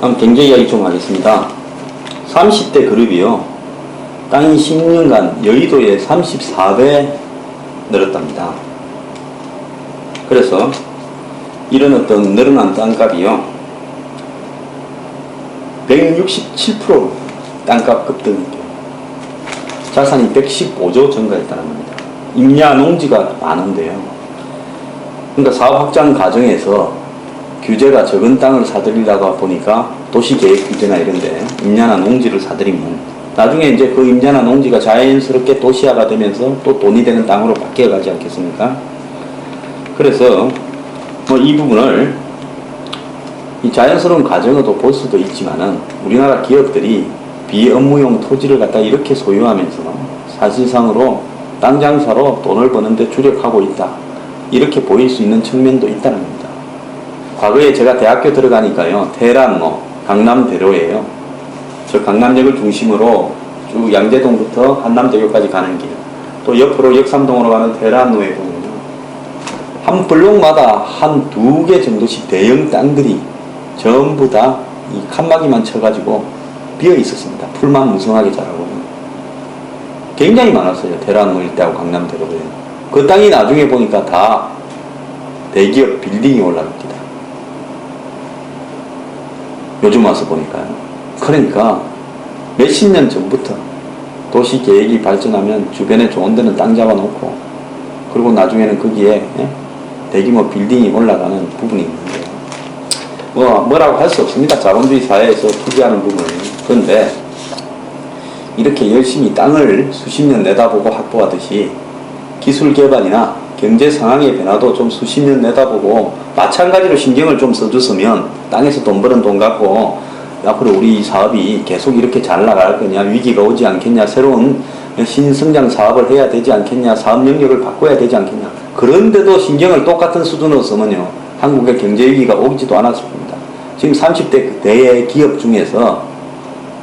한번 경제 이야기 좀 하겠습니다. 30대 그룹이요. 땅이 10년간 여의도에 34배 늘었답니다. 그래서 이런 어떤 늘어난 땅값이요. 167% 땅값 급등이죠. 자산이 115조 증가했다는 겁니다. 임야 농지가 많은데요. 그러니까 사업 확장 과정에서 규제가 적은 땅을 사들이려다 보니까 도시계획 규제나 이런데 임야나 농지를 사들이면 나중에 이제 그 임야나 농지가 자연스럽게 도시화가 되면서 또 돈이 되는 땅으로 바뀌어가지 않겠습니까? 그래서 뭐 이 부분을 이 자연스러운 과정으로 볼 수도 있지만은 우리나라 기업들이 비업무용 토지를 갖다 이렇게 소유하면서 사실상으로 땅 장사로 돈을 버는데 주력하고 있다. 이렇게 보일 수 있는 측면도 있다는 겁니다. 과거에 제가 대학교 들어가니까요. 테헤란 강남대로예요. 저 강남역을 중심으로 쭉 양재동부터 한남대교까지 가는 길. 또 옆으로 역삼동으로 가는 테헤란로에 보면요. 한 블록마다 한 2개 정도씩 대형 땅들이 전부 다 이 칸막이만 쳐가지고 비어 있었습니다. 풀만 무성하게 자라고. 굉장히 많았어요. 테헤란로 일대하고 강남대로에. 그 땅이 나중에 보니까 다 대기업 빌딩이 올라갑니다. 요즘 와서 보니까요. 그러니까 몇십 년 전부터 도시 계획이 발전하면 주변에 좋은 데는 땅 잡아놓고 그리고 나중에는 거기에 대규모 빌딩이 올라가는 부분이 있는데요. 뭐라고 할 수 없습니다. 자본주의 사회에서 투자하는 부분은. 그런데 이렇게 열심히 땅을 수십 년 내다보고 확보하듯이 기술 개발이나 경제 상황의 변화도 좀 수십 년 내다보고 마찬가지로 신경을 좀 써줬으면 땅에서 돈 버는 돈 갖고 앞으로 우리 사업이 계속 이렇게 잘 나갈 거냐, 위기가 오지 않겠냐, 새로운 신성장 사업을 해야 되지 않겠냐, 사업 영역을 바꿔야 되지 않겠냐. 그런데도 신경을 똑같은 수준으로 쓰면요, 한국의 경제 위기가 오지도 않았을 겁니다. 지금 30대 대기업 중에서,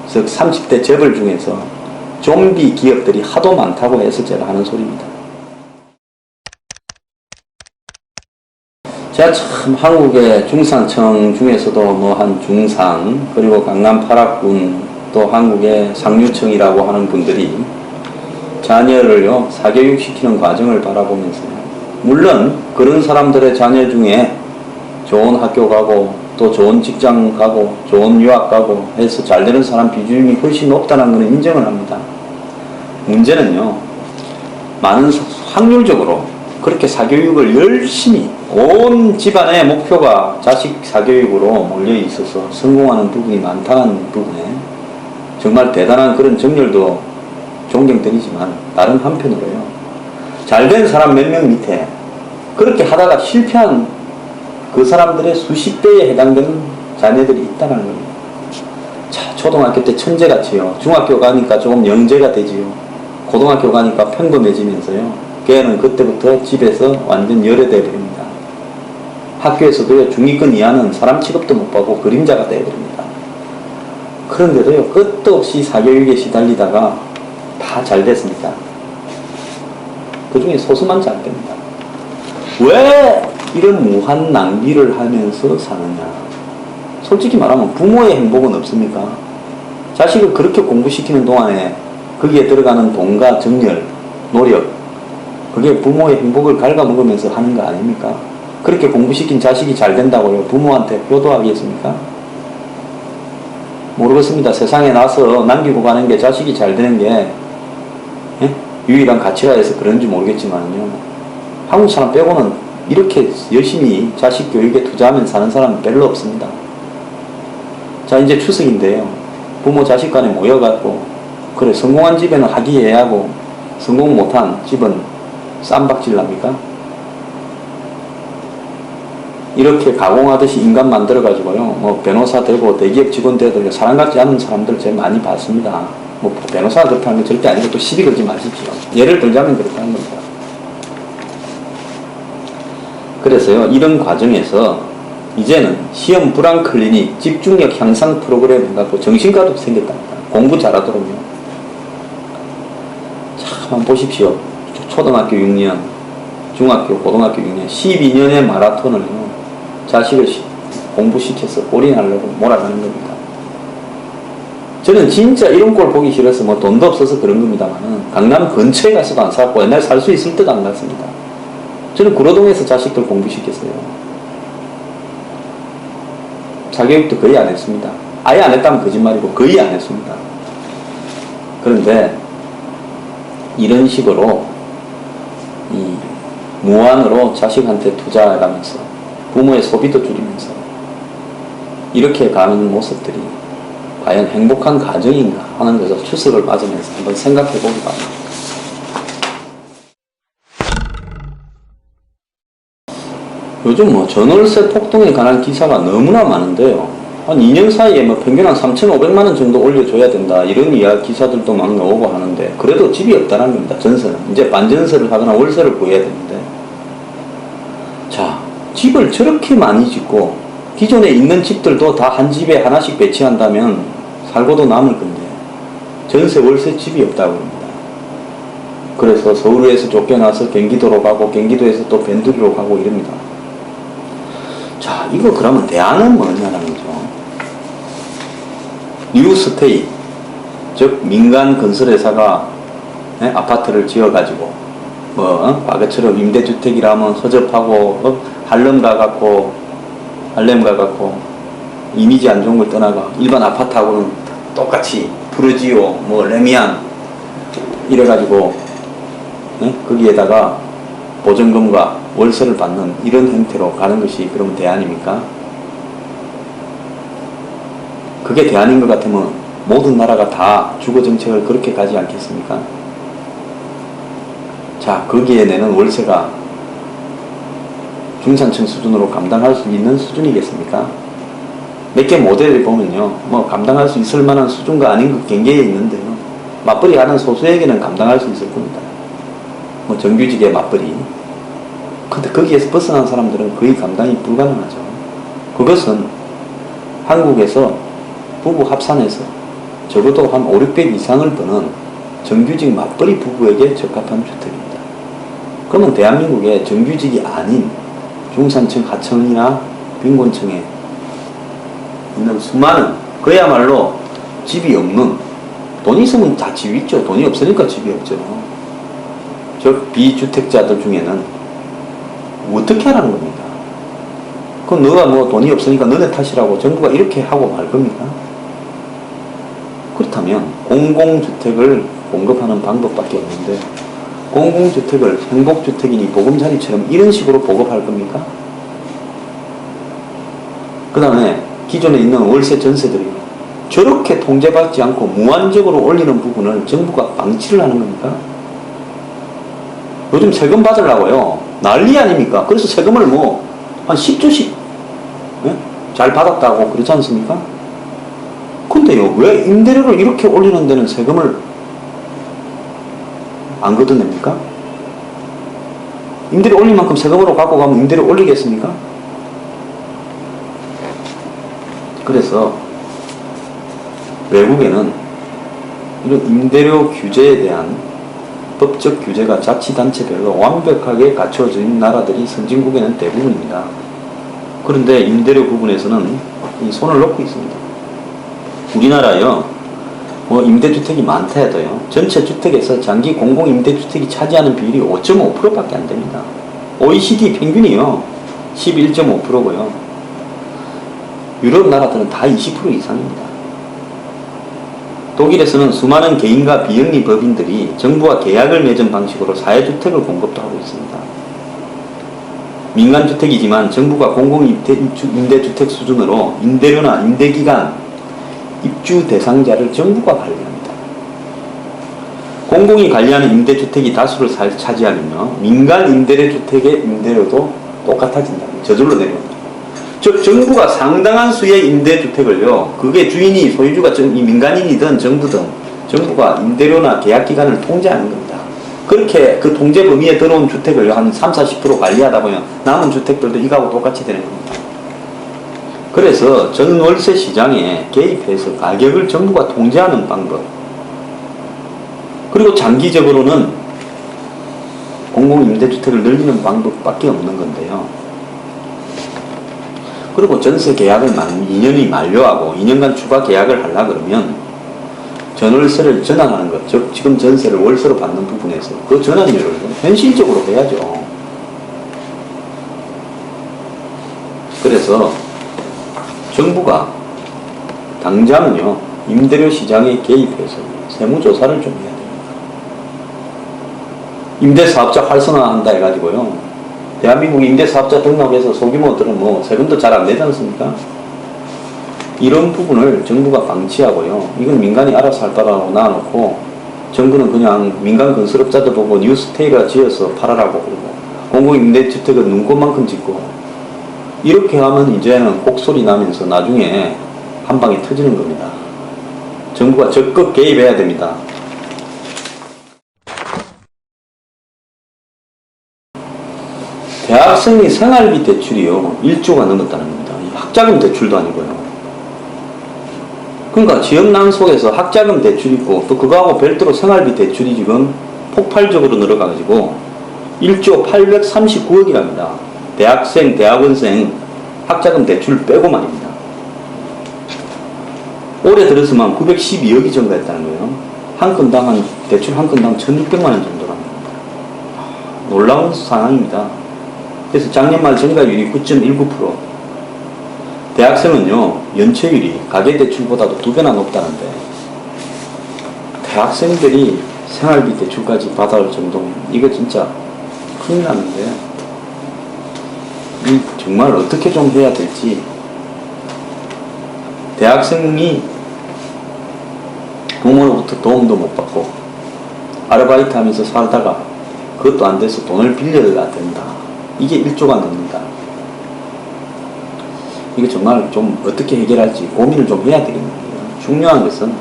즉 30대 재벌 중에서 좀비 기업들이 하도 많다고 해서 제가 하는 소리입니다. 제가 참 한국의 중산층 중에서도 뭐 한 중상, 그리고 강남 8학군, 또 한국의 상류층이라고 하는 분들이 자녀를요, 사교육시키는 과정을 바라보면서요. 물론 그런 사람들의 자녀 중에 좋은 학교 가고 또 좋은 직장 가고 좋은 유학 가고 해서 잘 되는 사람 비중이 훨씬 높다는 것은 인정을 합니다. 문제는요, 많은 확률적으로 그렇게 사교육을 열심히 온 집안의 목표가 자식 사교육으로 몰려 있어서 성공하는 부분이 많다는 부분에 정말 대단한 그런 정열도 존경드리지만 다른 한편으로요, 잘된 사람 몇 명 밑에 그렇게 하다가 실패한 그 사람들의 수십 배에 해당되는 자녀들이 있다는 겁니다. 자, 초등학교 때 천재같이요, 중학교 가니까 조금 영재가 되지요, 고등학교 가니까 평범해지면서요, 걔는 그때부터 집에서 완전 열애되어 버립니다. 학교에서도요, 중위권 이하는 사람 취급도 못 받고 그림자가 되어버립니다. 그런데도요, 끝도 없이 사교육에 시달리다가 다 잘 됐습니다. 그 중에 소수만 잘 됩니다. 왜 이런 무한 낭비를 하면서 사느냐? 솔직히 말하면 부모의 행복은 없습니까? 자식을 그렇게 공부시키는 동안에 거기에 들어가는 돈과 정열, 노력, 그게 부모의 행복을 갉아먹으면서 하는 거 아닙니까? 그렇게 공부시킨 자식이 잘 된다고요, 부모한테 효도하겠습니까? 모르겠습니다. 세상에 나서 남기고 가는 게 자식이 잘 되는 게 유일한 가치라 해서 그런지 모르겠지만요, 한국 사람 빼고는 이렇게 열심히 자식 교육에 투자하면 사는 사람은 별로 없습니다. 자, 이제 추석인데요, 부모 자식 간에 모여갖고 그래, 성공한 집에는 화기애애하고 성공 못한 집은 쌈박질 납니까? 이렇게 가공하듯이 인간 만들어가지고요, 뭐 변호사 되고 대기업 직원 되도 사람 같지 않은 사람들 제일 많이 봤습니다. 뭐 변호사가 그렇다는 건 절대 아니고 또 시비 걸지 마십시오. 예를 들자면 그렇다는 겁니다. 그래서요, 이런 과정에서 이제는 시험 불안 클리닉, 집중력 향상 프로그램 해갖고 정신과도 생겼답니다. 공부 잘하도록요. 참, 한번 보십시오. 초등학교 6년, 중학교, 고등학교 6년, 12년의 마라톤을요, 자식을 공부시켜서 올인하려고 몰아가는 겁니다. 저는 진짜 이런 꼴 보기 싫어서 뭐 돈도 없어서 그런 겁니다만은 강남 근처에 가서도 안 살고 옛날에 살 수 있을 때도 안 갔습니다. 저는 구로동에서 자식들 공부시켰어요. 사교육도 거의 안 했습니다. 아예 안 했다면 거짓말이고 거의 안 했습니다. 그런데 이런 식으로 이 무한으로 자식한테 투자해가면서 부모의 소비도 줄이면서 이렇게 가는 모습들이 과연 행복한 가정인가 하는 것을 추석을 맞으면서 한번 생각해 보기 바랍니다. 요즘 뭐 전월세 폭등에 관한 기사가 너무나 많은데요. 한 2년 사이에 뭐 평균 한 3,500만 원 정도 올려줘야 된다 이런 이야기 기사들도 막 나오고 하는데 그래도 집이 없다는 겁니다. 전세는 이제 반전세를 하거나 월세를 구해야 되는데, 자, 집을 저렇게 많이 짓고 기존에 있는 집들도 다 한 집에 하나씩 배치한다면 살고도 남을 건데 전세 월세 집이 없다고 합니다. 그래서 서울에서 쫓겨나서 경기도로 가고 경기도에서 또 변두리로 가고 이럽니다. 자, 이거 그러면 대안은 뭐냐는 거죠. 뉴스테이, 즉 민간 건설회사가 아파트를 지어가지고 과거처럼 임대주택이라면 허접하고 할렘 가갖고 이미지 안 좋은 걸 떠나가 일반 아파트하고는 똑같이 프루지오, 레미안 이래가지고 거기에다가 보증금과 월세를 받는 이런 형태로 가는 것이 그러면 대안입니까? 그게 대안인 것 같으면 모든 나라가 다 주거정책을 그렇게 가지 않겠습니까? 자, 거기에 내는 월세가 중산층 수준으로 감당할 수 있는 수준이겠습니까? 몇 개 모델을 보면요, 감당할 수 있을 만한 수준과 아닌 것 경계에 있는데요, 맞벌이 하는 소수에게는 감당할 수 있을 겁니다. 정규직의 맞벌이. 근데 거기에서 벗어난 사람들은 거의 감당이 불가능하죠. 그것은 한국에서 부부 합산해서 적어도 한 500, 600 이상을 버는 정규직 맞벌이 부부에게 적합한 주택입니다. 그러면 대한민국의 정규직이 아닌 중산층 하층이나 빈곤층에 있는 수많은, 그야말로 집이 없는, 돈이 있으면 다 집이 있죠. 돈이 없으니까 집이 없죠. 즉 비주택자들 중에는 어떻게 하라는 겁니까? 그럼 너가 돈이 없으니까 너네 탓이라고 정부가 이렇게 하고 말 겁니까? 그렇다면 공공주택을 공급하는 방법밖에 없는데, 공공주택을 행복주택이니 보금자리처럼 이런 식으로 보급할 겁니까? 그 다음에 기존에 있는 월세 전세들이 저렇게 통제받지 않고 무한적으로 올리는 부분을 정부가 방치를 하는 겁니까? 요즘 세금 받으려고요, 난리 아닙니까? 그래서 세금을 한 10조씩 잘 받았다고 그렇지 않습니까? 근데요, 왜 임대료를 이렇게 올리는 데는 세금을 안 걷어냅니까? 임대료 올린 만큼 세금으로 갖고 가면 임대료 올리겠습니까? 그래서 외국에는 이런 임대료 규제에 대한 법적 규제가 자치단체별로 완벽하게 갖춰진 나라들이 선진국에는 대부분입니다. 그런데 임대료 부분에서는 손을 놓고 있습니다. 우리나라요, 임대주택이 많다 해도요, 전체 주택에서 장기 공공임대주택이 차지하는 비율이 5.5%밖에 안 됩니다. OECD 평균이요, 11.5%고요. 유럽 나라들은 다 20% 이상입니다. 독일에서는 수많은 개인과 비영리 법인들이 정부와 계약을 맺은 방식으로 사회주택을 공급도 하고 있습니다. 민간주택이지만 정부가 공공임대주택 수준으로 임대료나 임대기간, 입주 대상자를 정부가 관리합니다. 공공이 관리하는 임대주택이 다수를 차지하면요, 민간 임대주택의 임대료도 똑같아진다. 저절로 내려옵니다. 즉 정부가 상당한 수의 임대주택을요, 그게 주인이 소유주가 민간인이든 정부든 정부가 임대료나 계약기간을 통제하는 겁니다. 그렇게 그 통제 범위에 들어온 주택을 한 30-40% 관리하다 보면 남은 주택들도 이거하고 똑같이 되는 겁니다. 그래서 전월세 시장에 개입해서 가격을 정부가 통제하는 방법, 그리고 장기적으로는 공공임대주택을 늘리는 방법밖에 없는 건데요. 그리고 전세 계약을 2년이 만료하고 2년간 추가 계약을 하려고 그러면 전월세를 전환하는 것, 즉 지금 전세를 월세로 받는 부분에서 그 전환율을 현실적으로 해야죠. 그래서 정부가 당장은요 임대료 시장에 개입해서 세무조사를 좀 해야 됩니다. 임대사업자 활성화한다 해가지고요 대한민국 임대사업자 등록해서 소규모들은 뭐 세금도 잘 안 내지 않습니까? 이런 부분을 정부가 방치하고요. 이건 민간이 알아서 할 거라고 놔놓고 정부는 그냥 민간 건설업자들 보고 뉴스테이라 지어서 팔아라고 그러고 공공임대주택은 눈꽃만큼 짓고 이렇게 하면 이제는 곡소리 나면서 나중에 한 방에 터지는 겁니다. 정부가 적극 개입해야 됩니다. 대학생이 생활비 대출이요 1조가 넘었다는 겁니다. 학자금 대출도 아니고요. 그러니까 지역난 속에서 학자금 대출이 있고 또 그거하고 별도로 생활비 대출이 지금 폭발적으로 늘어가가지고 1조 839억이랍니다. 대학생, 대학원생 학자금 대출 빼고 말입니다. 올해 들어서만 912억이 증가했다는 거예요. 한 건당 대출 한 건당 1,600만 원 정도랍니다. 놀라운 상황입니다. 그래서 작년 말 증가율이 9.19%. 대학생은요 연체율이 가계대출보다도 2배나 높다는데 대학생들이 생활비 대출까지 받아올 정도면 이거 진짜 큰일 나는데 이 정말 어떻게 좀 해야 될지. 대학생이 부모로부터 도움도 못 받고 아르바이트 하면서 살다가 그것도 안 돼서 돈을 빌려야 된다. 이게 1조가 넘는다. 이거 정말 좀 어떻게 해결할지 고민을 좀 해야 되겠네요. 중요한 것은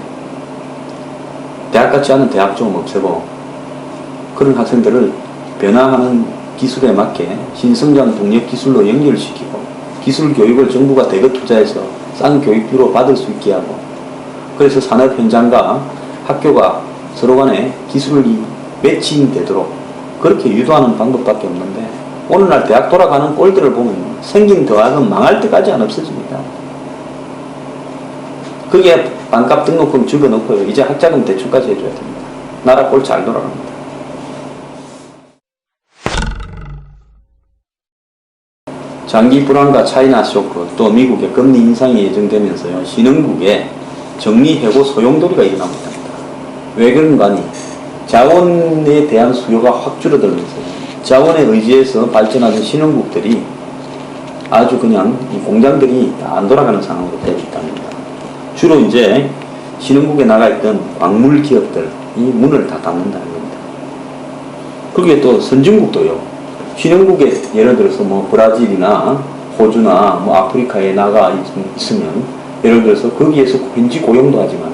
대학 같지 않은 대학 좀 없애고 그런 학생들을 변화하는 기술에 맞게 신성장 동력 기술로 연결시키고 기술 교육을 정부가 대거 투자해서 싼 교육비로 받을 수 있게 하고 그래서 산업 현장과 학교가 서로 간에 기술이 매칭되도록 그렇게 유도하는 방법밖에 없는데 오늘날 대학 돌아가는 꼴들을 보면 생긴 대학은 망할 때까지 안 없어집니다. 그게 반값 등록금 죽여놓고요. 이제 학자금 대출까지 해줘야 됩니다. 나라 꼴 잘 돌아갑니다. 장기 불황과 차이나 쇼크 또 미국의 금리 인상이 예정되면서요. 신흥국에 정리해고 소용돌이가 일어납니다. 왜 그런가 하니 자원에 대한 수요가 확 줄어들면서요. 자원에 의지해서 발전하는 신흥국들이 아주 그냥 이 공장들이 안 돌아가는 상황으로 되어 있답니다. 주로 이제 신흥국에 나가 있던 광물 기업들이 문을 다 닫는다는 겁니다. 그게 또 선진국도요. 신흥국에 예를 들어서 뭐 브라질이나 호주나 뭐 아프리카에 나가 있으면 예를 들어서 거기에서 현지 고용도 하지만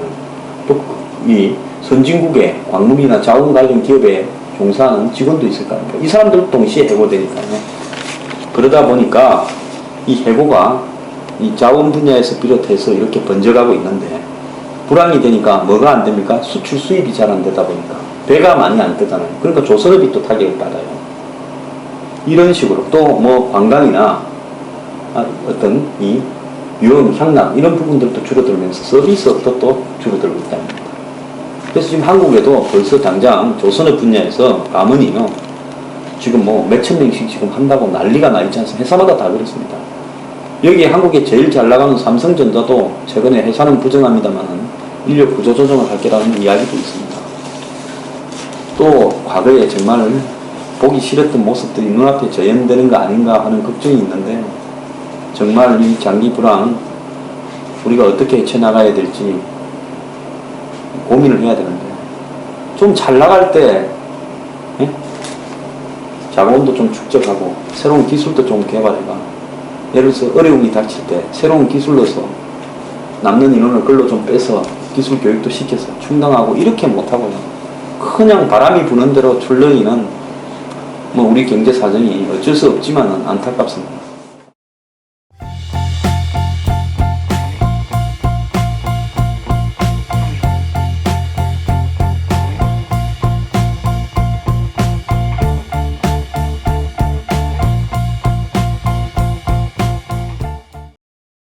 또 이 선진국의 광물이나 자원 관련 기업에 종사하는 직원도 있을 거 아닙니까? 이 사람들 동시에 해고되니까요. 그러다 보니까 이 해고가 이 자원 분야에서 비롯해서 이렇게 번져가고 있는데 불황이 되니까 뭐가 안 됩니까? 수출 수입이 잘 안 되다 보니까 배가 많이 안 뜨잖아요. 그러니까 조선업이 또 타격을 받아요. 이런 식으로 또 뭐 관광이나 어떤 이 유흥, 향락 이런 부분들도 줄어들면서 서비스업도 또 줄어들고 있답니다. 그래서 지금 한국에도 벌써 당장 조선업 분야에서 가문이요 지금 뭐 몇천 명씩 지금 한다고 난리가 나 있지 않습니까? 회사마다 다 그렇습니다. 여기 한국에 제일 잘 나가는 삼성전자도 최근에 회사는 부정합니다만 인력 구조 조정을 할 거라는 이야기도 있습니다. 또 과거에 정말 보기 싫었던 모습들이 눈앞에 재현되는 거 아닌가 하는 걱정이 있는데 정말 이 장기 불황 우리가 어떻게 헤쳐나가야 될지 고민을 해야 되는데 좀 잘 나갈 때 자본도 좀 축적하고 새로운 기술도 좀 개발해가 예를 들어서 어려움이 닥칠 때 새로운 기술로서 남는 인원을 글로 좀 빼서 기술 교육도 시켜서 충당하고 이렇게 못하고요. 그냥 바람이 부는 대로 출렁이는 뭐 우리 경제 사정이 어쩔 수 없지만은 안타깝습니다.